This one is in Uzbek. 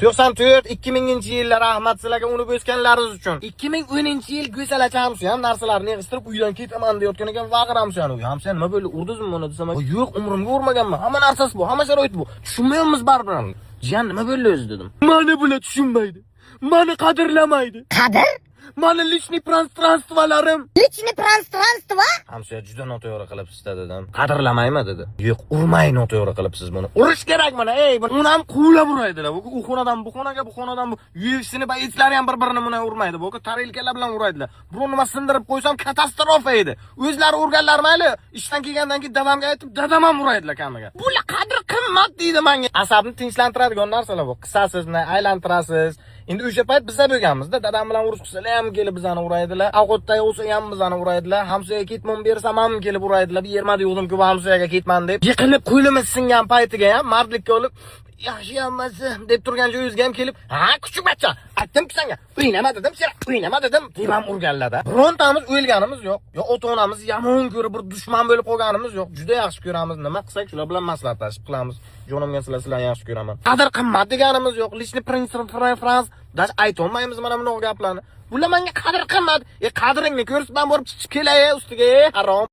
94 2000-yillar rahmat sizlarga unib o'sganlaringiz uchun. 2010-yil go'salacha hamsa ham narsalarni yig'ishtirib uydan ketaman deyotgan ekan vaqir hamsani. U hamsa nima bo'ldi? Urdizmi buni desam, yo'q, umrimga urmaganman. Hamma narsasi bu, hamma sharoit bu. Tushunmaymiz baribir. Jiyan nima bo'ldi o'zi dedim. Meni bular tushunmaydi. Meni qadrlamaydi. Qadr? Mani lishni prostranствolarim. Lishni prostranstvo? Hamsa juda noto'g'ri qilibsiz dedim. Qadrlamaymi dedi. Yo'q, urmay noto'g'ri qilibsiz buni. Urish kerak mana. Uni ham quvlab uraydilar. U xonadan bu xonaga, bu xonadan bu. UFC'ni bayitlar ham bir-birini buni urmaydi. Bu tarelkalar bilan uraydilar. Biron nima sindirib qo'ysam katastrofa edi. O'zlari urganlar mayli, ishdan kelgandan keyin dadamga aytib, dadam ham uraydilar kamiga. Bular qadr qimmat deydi menga. Asabni tinchlantiradigan narsalar bu. Qisasizni aylantirasiz. Endi o'sha payt bizda bo'lganmiz-da, dadam bilan urush qilsalar ham kelib bizani uraydilar. Ovqatda olsa ham bizani uraydilar. Hamsoyaga ketmon bersam ham kelib uraydilar. Yermadi yo'ldim-ku hamsoyaga ketman deb. Yiqilib qo'limiz singan paytiga ham mardlikka olib, yaxshi hammasi deb turgan joyingizga ham kelib, "Ha, kuchuk bachcha, aytdim-ku senga, o'ynama dedim, sen o'ynama dedim." deb ham urganlar-da. Birontamiz o'lganimiz yo'q. Yo ota-onamiz yomon ko'rib bir dushman bo'lib qolganimiz yo'q. Juda yaxshi ko'ramiz. Nima qilsak shular bilan maslahatlashib qilamiz. Jonimga sizlarni yaxshi ko'raman. Qadr qimmat deganimiz yo'q. Lishni prinsip Frans dash aytolmaymiz mana bunaqa gaplarni. Bular menga qadr qimmat. Qadringni ko'rsatib men borib chiqib kelay ustiga, harom.